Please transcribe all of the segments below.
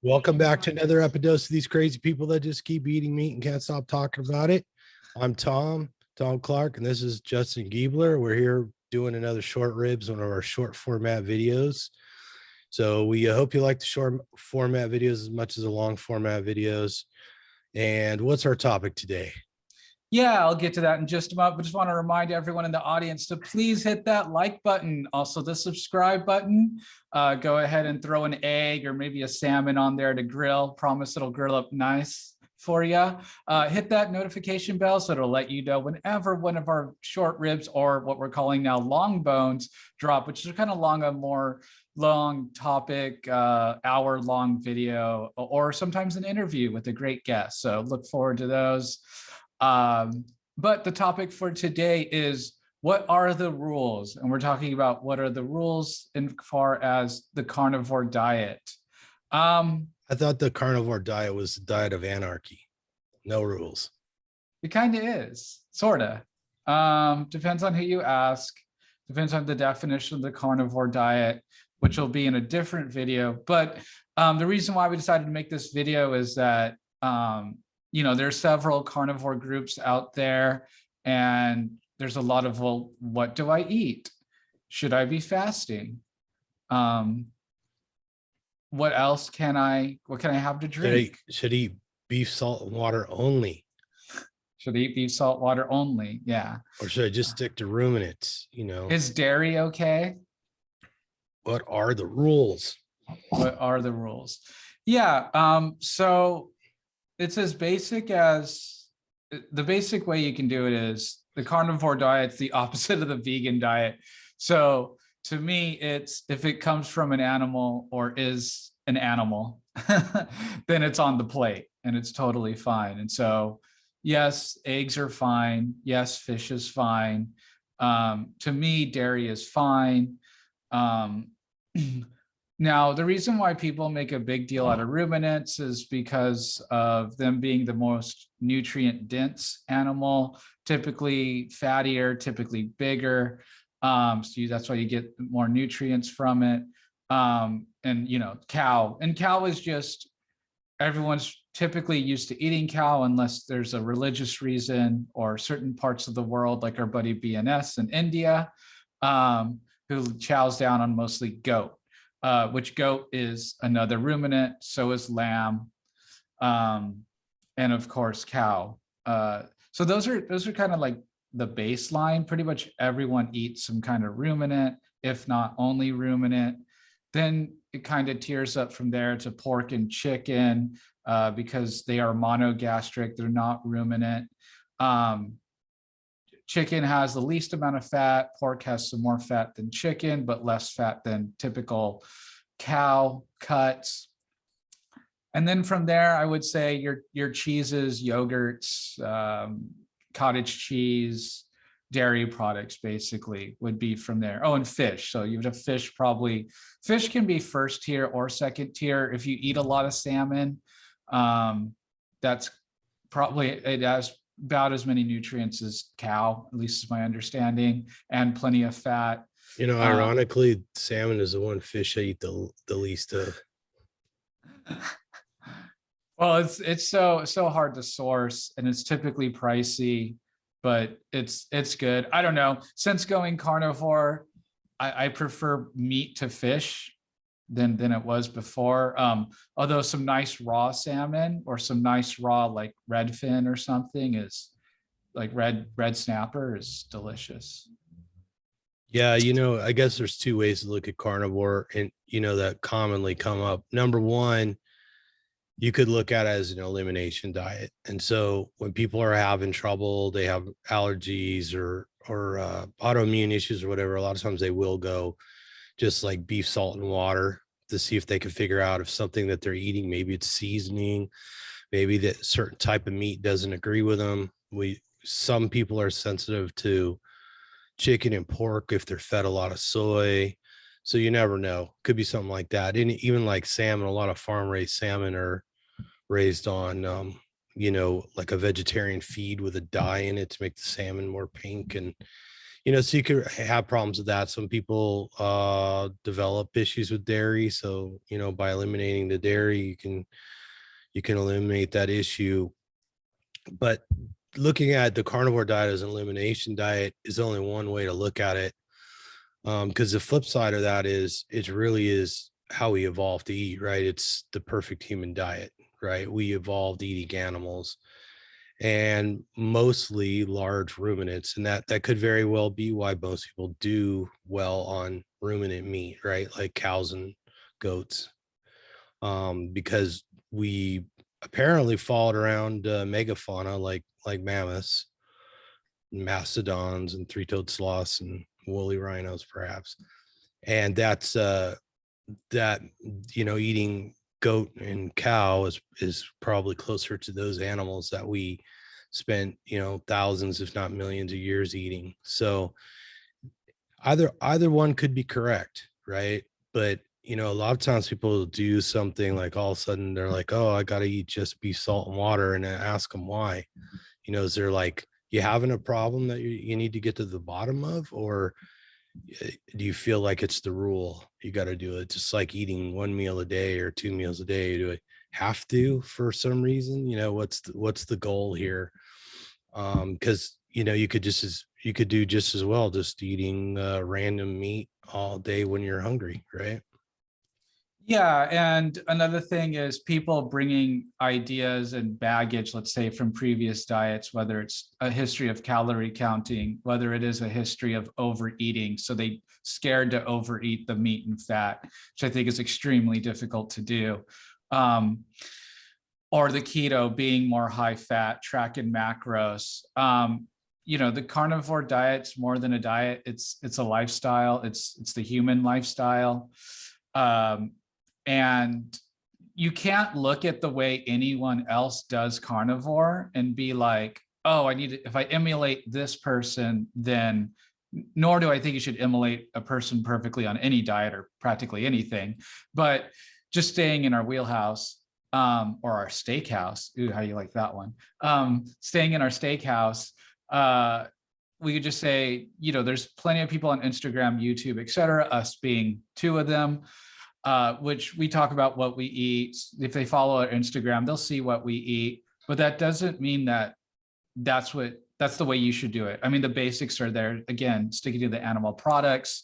Welcome back to another Epidose of these crazy people that just keep eating meat and can't stop talking about it. I'm Tom Clark, and this is Justin Giebler. We're here doing another short ribs, one of our short format videos. So we hope you like the short format videos as much as the long format videos. And what's our topic today? Yeah, I'll get to that in just a moment, but just want to remind everyone in the audience to please hit that like button. Also the subscribe button. Go ahead and throw an egg or maybe a salmon on there to grill. Promise it'll grill up nice for you. Hit that notification bell so it'll let you know whenever one of our short ribs or what we're calling now long bones drop, which is kind of long, a more long topic, hour-long video, or sometimes an interview with a great guest. So look forward to those. But the topic for today is, what are the rules? And we're talking about what are the rules in far as the carnivore diet. I thought the carnivore diet was the diet of anarchy. No rules. It kind of is, sort of. Depends on who you ask. Depends on the definition of the carnivore diet, which will be in a different video. But the reason why we decided to make this video is that there's several carnivore groups out there, and there's a lot of, well, what do I eat? Should I be fasting? What else can I have to drink? Should eat beef, salt, and water only. Should I eat beef, salt, water only? Yeah. Or should I just stick to ruminants? Is dairy okay? What are the rules? What are the rules? Yeah. So it's as basic as, the basic way you can do it is, the carnivore diet's the opposite of the vegan diet. So to me, it's, if it comes from an animal or is an animal, then it's on the plate and it's totally fine. And so, yes, eggs are fine. Yes, fish is fine. To me, dairy is fine. Now, the reason why people make a big deal out of ruminants is because of them being the most nutrient dense animal, typically fattier, typically bigger. So that's why you get more nutrients from it. Cow. And cow is just, everyone's typically used to eating cow unless there's a religious reason, or certain parts of the world, like our buddy BNS in India, who chows down on mostly goat. Which goat is another ruminant, so is lamb, and of course cow. So those are kind of like the baseline. Pretty much everyone eats some kind of ruminant, if not only ruminant. Then it kind of tiers up from there to pork and chicken, because they are monogastric, they're not ruminant. Chicken has the least amount of fat. Pork has some more fat than chicken, but less fat than typical cow cuts. And then from there, I would say your cheeses, yogurts, cottage cheese, dairy products basically would be from there. Oh, and fish. So you would have fish probably. Fish can be first tier or second tier. If you eat a lot of salmon, that's probably, it has about as many nutrients as cow, at least is my understanding, and plenty of fat. Ironically, salmon is the one fish I eat the least of. Well, it's so hard to source, and it's typically pricey, but it's good. I don't know. Since going carnivore, I prefer meat to fish than it was before. Although some nice raw salmon or some nice raw like redfin or something is, like red snapper is delicious. Yeah, I guess there's two ways to look at carnivore, and that commonly come up. Number one, you could look at it as an elimination diet. And so when people are having trouble, they have allergies or autoimmune issues or whatever, a lot of times they will go just like beef, salt, and water to see if they can figure out if something that they're eating, maybe it's seasoning, maybe that certain type of meat doesn't agree with them. Some people are sensitive to chicken and pork if they're fed a lot of soy. So you never know. Could be something like that. And even like salmon, a lot of farm raised salmon are raised on, like a vegetarian feed with a dye in it to make the salmon more pink. And, So you could have problems with that. Some people develop issues with dairy. So, by eliminating the dairy, you can eliminate that issue. But looking at the carnivore diet as an elimination diet is only one way to look at it. Because the flip side of that is it really is how we evolved to eat, right? It's the perfect human diet, right? We evolved eating animals and mostly large ruminants, and that could very well be why most people do well on ruminant meat, right? Like cows and goats, because we apparently followed around megafauna like mammoths, mastodons, and three-toed sloths and woolly rhinos, perhaps. And that eating goat and cow is probably closer to those animals that we spent thousands if not millions of years eating. So either one could be correct, right? But a lot of times people do something like all of a sudden they're like, oh, I got to eat just beef, salt, and water, and I ask them why. Is there like you having a problem that you need to get to the bottom of, or do you feel like it's the rule you got to do it? Just like eating one meal a day or two meals a day, do I have to for some reason? What's the goal here? Because you could do just as well just eating random meat all day when you're hungry, right? Yeah, and another thing is people bringing ideas and baggage, let's say from previous diets, whether it's a history of calorie counting, whether it is a history of overeating. So they scared to overeat the meat and fat, which I think is extremely difficult to do. Or the keto being more high fat, tracking macros. The carnivore diet's more than a diet. It's a lifestyle. It's the human lifestyle. And you can't look at the way anyone else does carnivore and be like, oh, if I emulate this person, then, nor do I think you should emulate a person perfectly on any diet or practically anything, but just staying in our wheelhouse, or our steakhouse. Ooh, how you like that one? Staying in our steakhouse, we could just say, there's plenty of people on Instagram, YouTube, et cetera, us being two of them, which we talk about what we eat. If they follow our Instagram, they'll see what we eat, but that doesn't mean that that's the way you should do it. I mean, the basics are there, again, sticking to the animal products.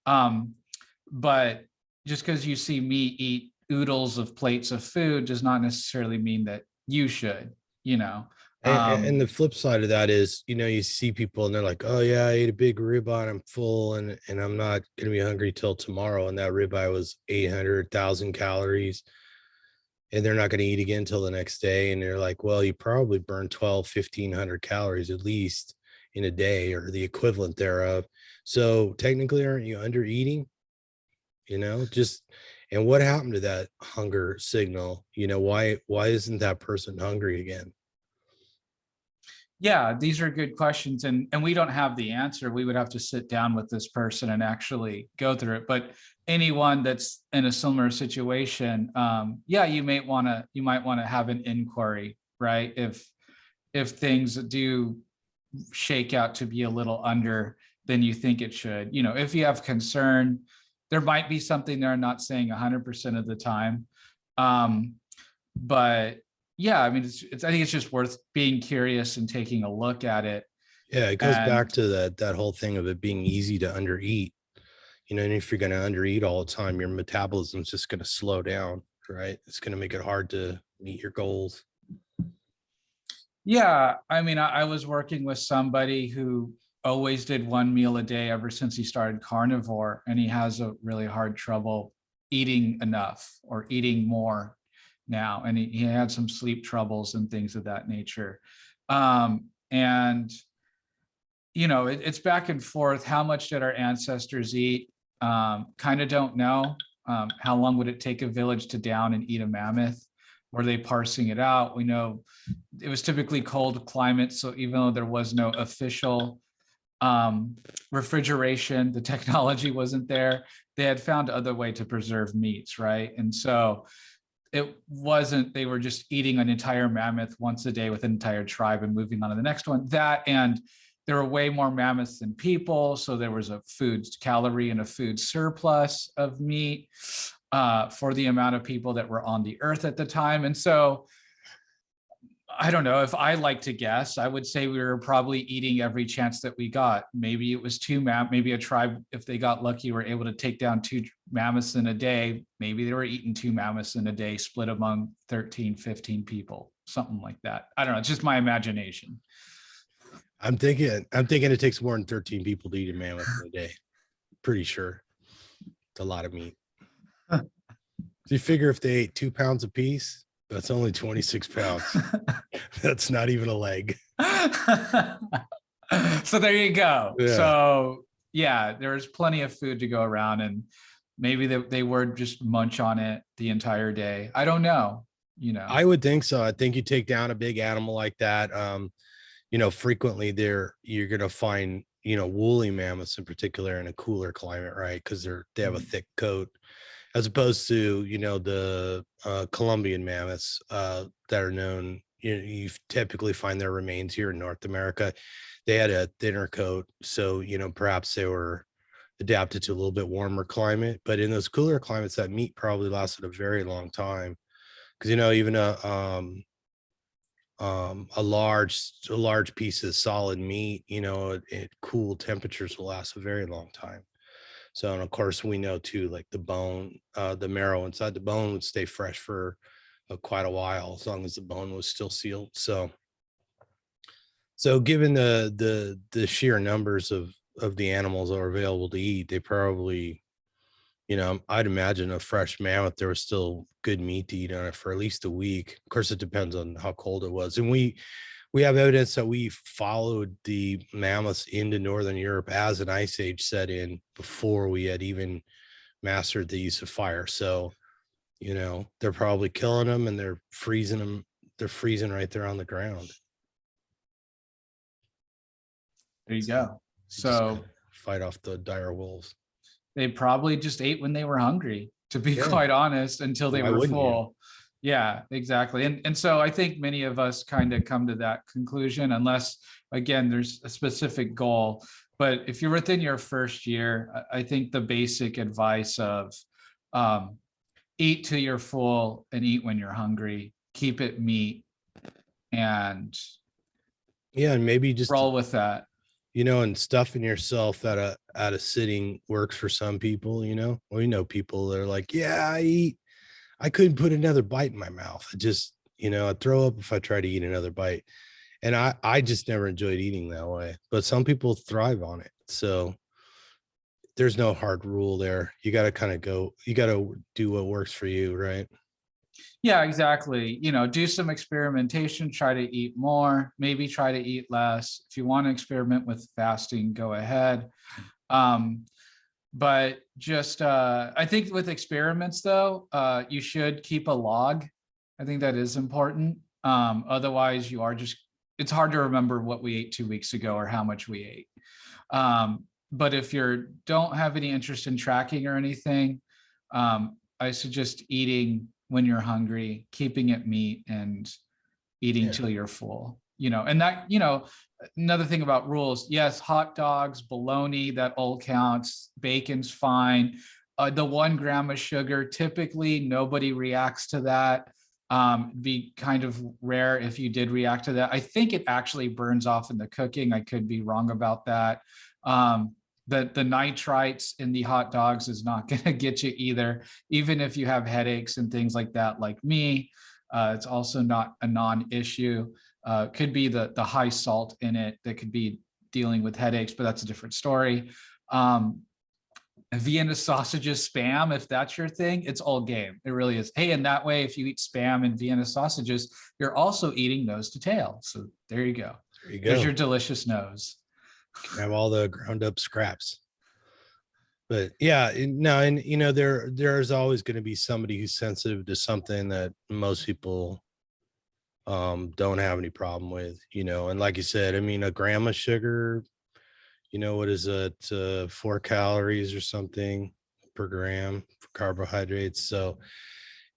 But just because you see me eat oodles of plates of food does not necessarily mean that you should, And the flip side of that is, you see people and they're like, oh yeah, I ate a big ribeye and I'm full and I'm not going to be hungry till tomorrow. And that ribeye was 800,000 calories and they're not going to eat again till the next day. And they're like, well, you probably burned 1,500 calories at least in a day or the equivalent thereof. So technically, aren't you under eating? And what happened to that hunger signal? Why isn't that person hungry again? Yeah, these are good questions, and we don't have the answer. We would have to sit down with this person and actually go through it. But anyone that's in a similar situation, yeah, you might want to have an inquiry, right? If things do shake out to be a little under than you think it should, if you have concern, there might be something there. I'm not saying 100% of the time, but yeah, I mean, I think it's just worth being curious and taking a look at it. Yeah, it goes back And to that whole thing of it being easy to undereat. And if you're going to undereat all the time, your metabolism's just going to slow down, right? It's going to make it hard to meet your goals. yeah, I mean, I was working with somebody who always did one meal a day ever since he started carnivore, and he has a really hard trouble eating enough or eating more now. And he had some sleep troubles and things of that nature. And it's back and forth. How much did our ancestors eat? Kind of don't know. How long would it take a village to down and eat a mammoth? Were they parsing it out? We know it was typically cold climate. So even though there was no official refrigeration, the technology wasn't there, they had found other way to preserve meats, right? And so it wasn't, they were just eating an entire mammoth once a day with an entire tribe and moving on to the next one. That, and there were way more mammoths than people, so there was a food calorie and a food surplus of meat for the amount of people that were on the earth at the time. And so I don't know, if I like to guess, I would say we were probably eating every chance that we got. Maybe it was maybe a tribe, if they got lucky, were able to take down 2 mammoths in a day. Maybe they were eating 2 mammoths in a day, split among 13, 15 people, something like that. I don't know. It's just my imagination. I'm thinking it takes more than 13 people to eat a mammoth in a day. Pretty sure it's a lot of meat. So you figure if they ate 2 pounds apiece, that's only 26 pounds. That's not even a leg. So there you go. Yeah. So yeah, there's plenty of food to go around, and maybe they were just munch on it the entire day. I don't know. I would think so. I think you take down a big animal like that. Frequently you're going to find, woolly mammoths in particular in a cooler climate, right? Because they have a thick coat, as opposed to, the Colombian mammoths that are known, you typically find their remains here in North America. They had a thinner coat. So, perhaps they were adapted to a little bit warmer climate, but in those cooler climates, that meat probably lasted a very long time. Because, even a large piece of solid meat, at cool temperatures will last a very long time. So, and of course, we know too, like the bone, the marrow inside the bone would stay fresh for quite a while, as long as the bone was still sealed. So given the sheer numbers of the animals that are available to eat, they probably, I'd imagine a fresh mammoth, there was still good meat to eat on it for at least a week. Of course, it depends on how cold it was. And we have evidence that we followed the mammoths into Northern Europe as an ice age set in, before we had even mastered the use of fire. So, they're probably killing them and they're freezing them. They're freezing right there on the ground. There you go. So fight off the dire wolves. They probably just ate when they were hungry, to be quite honest, until they were full. Yeah, exactly. And so I think many of us kind of come to that conclusion, unless, again, there's a specific goal. But if you're within your first year, I think the basic advice of eat till you're full and eat when you're hungry, keep it meat, and and maybe just roll with that. And stuffing yourself at a sitting works for some people. We know people that are like, yeah, I couldn't put another bite in my mouth. I just, I'd throw up if I try to eat another bite. And I just never enjoyed eating that way, but some people thrive on it. So there's no hard rule there. You got to do what works for you, right? Yeah, exactly. Do some experimentation, try to eat more, maybe try to eat less. If you want to experiment with fasting, go ahead. But just, I think with experiments though, you should keep a log. I think that is important. Otherwise it's hard to remember what we ate 2 weeks ago or how much we ate. But if you don't have any interest in tracking or anything, I suggest eating when you're hungry, keeping it meat, and eating till you're full. And that, another thing about rules, yes, hot dogs, bologna, that all counts. Bacon's fine. The 1 gram of sugar, typically nobody reacts to that. Be kind of rare if you did react to that. I think it actually burns off in the cooking. I could be wrong about that. The nitrites in the hot dogs is not going to get you either, even if you have headaches and things like that, like me. It's also not a non-issue. Could be the high salt in it that could be dealing with headaches, but that's a different story. Vienna sausages, Spam, if that's your thing, it's all game. It really is. Hey, and that way, if you eat Spam and Vienna sausages, you're also eating nose to tail. So there you go. There you go. There's your delicious nose. You can have all the ground up scraps. But yeah, no, and there's always going to be somebody who's sensitive to something that most people don't have any problem with, and like you said, I mean, a gram of sugar, what is it, 4 calories or something per gram for carbohydrates. So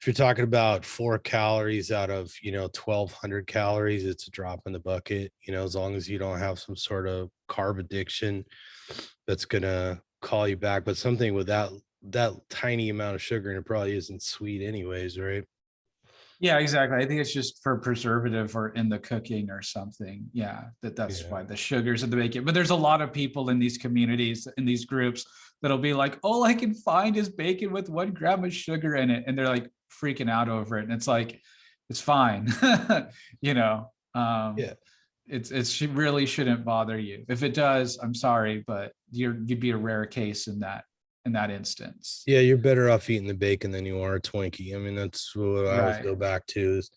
if you're talking about 4 calories out of 1,200 calories, it's a drop in the bucket, as long as you don't have some sort of carb addiction that's gonna call you back. But something without that tiny amount of sugar, and it probably isn't sweet anyways, right? Yeah, exactly. I think it's just for preservative or in the cooking or something. Yeah, that's Yeah. why the sugars in the bacon. But there's a lot of people in these communities, in these groups, that'll be like, all I can find is bacon with 1 gram of sugar in it. And they're like freaking out over it. And it's like, it's fine. you know, Yeah. it really shouldn't bother you. If it does, I'm sorry, but you'd be a rare case in that instance. Yeah, you're better off eating the bacon than you are a Twinkie. I mean, that's what I always Right. go back to is,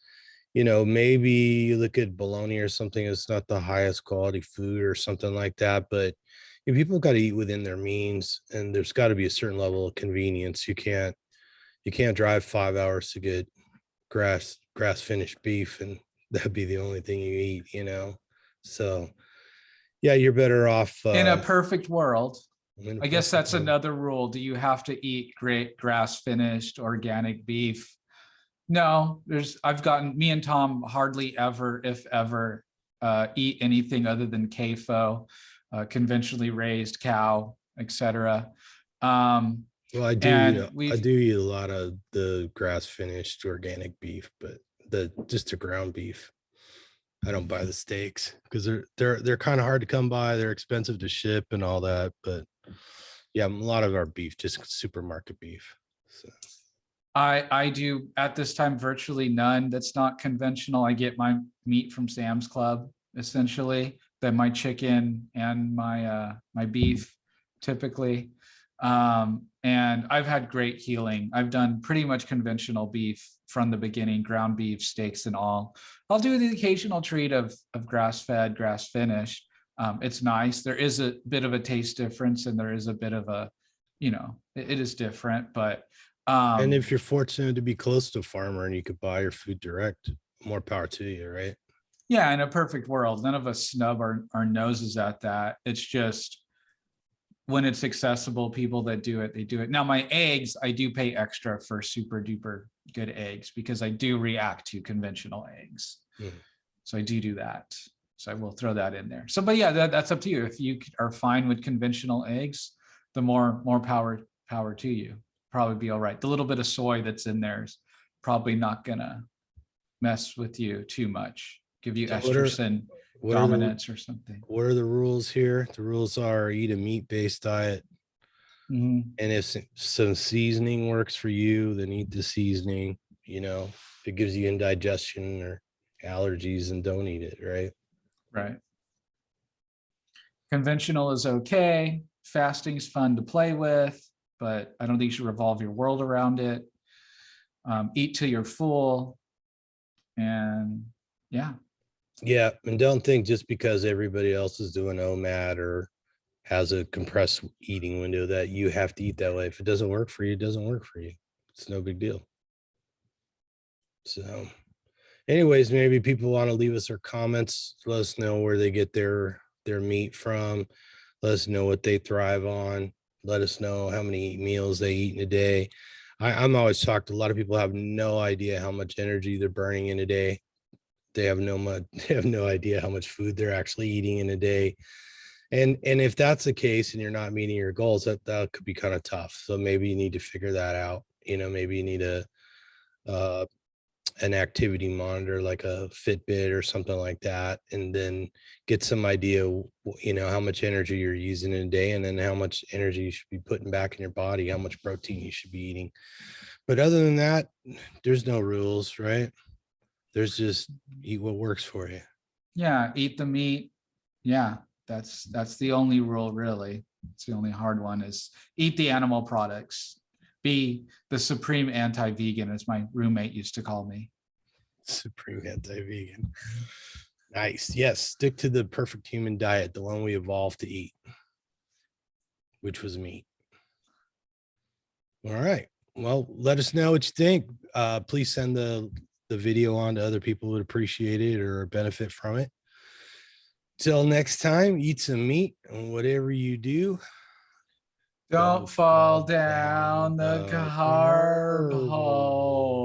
maybe you look at bologna or something, it's not the highest quality food or something like that, but people got to eat within their means, and there's got to be a certain level of convenience. You can't drive 5 hours to get grass finished beef, and that'd be the only thing you eat. So yeah, you're better off In a perfect world, in a I guess perfect that's world. another rule. Do you have to eat great grass finished organic beef? No, I've gotten, me and Tom hardly ever, if ever, eat anything other than CAFO, conventionally raised cow, etc. Um, Well, I do eat and a, I we've, do eat a lot of the grass finished organic beef, but just the ground beef. I don't buy the steaks because they're kind of hard to come by. They're expensive to ship and all that. But yeah, a lot of our beef, just supermarket beef. So I do at this time virtually none that's not conventional. I get my meat from Sam's Club essentially, then my chicken and my beef typically. And I've had great healing. I've done pretty much conventional beef from the beginning, ground beef, steaks, and all. I'll do the occasional treat of grass fed, grass finished. It's nice. There is a bit of a taste difference, and there is a bit of a, it is different, but and um, if you're fortunate to be close to a farmer and you could buy your food direct, more power to you, right? yeah, in a perfect world, none of us snub our noses at that. It's just when it's accessible, people that do it, they do it. Now, my eggs, I do pay extra for super duper good eggs because I do react to conventional eggs. Mhm. So I do that. So I will throw that in there. So, but yeah, that's up to you. If you are fine with conventional eggs, the more power to you. Probably be all right. The little bit of soy that's in there is probably not gonna mess with you too much, give you So what are estrogen what are the dominance or something. what are the rules here? The rules are eat a meat-based diet. Mhm. And if some seasoning works for you, then eat the seasoning. If it gives you indigestion or allergies, and don't eat it, right? Right. Conventional is okay. Fasting's fun to play with, but I don't think you should revolve your world around it. Eat till you're full. And yeah, Yeah. And don't think just because everybody else is doing OMAD or has a compressed eating window that you have to eat that way. If it doesn't work for you, it doesn't work for you. It's no big deal. So, anyways, maybe people want to leave us their comments, let us know where they get their meat from, let us know what they thrive on, let us know how many meals they eat in a day. I'm always shocked. A lot of people have no idea how much energy they're burning in a day. They have they have no idea how much food they're actually eating in a day. And if that's the case and you're not meeting your goals, that could be kind of tough. So maybe you need to figure that out. Maybe you need uh an activity monitor like a Fitbit or something like that, and then get some idea, how much energy you're using in a day, and then how much energy you should be putting back in your body, how much protein you should be eating. But other than that, there's no rules, right? There's just eat what works for you. yeah, eat the meat. Yeah, that's the only rule, really. It's the only hard one is eat the animal products. Be the supreme anti-vegan, as my roommate used to call me. Supreme anti-vegan. Nice. Yes, stick to the perfect human diet, the one we evolved to eat, which was meat. All right. Well, let us know what you think. Please send the video on to other people who would appreciate it or benefit from it. Till next time, eat some meat, and whatever you do, Don't don't fall fall down down the the carb carb hole.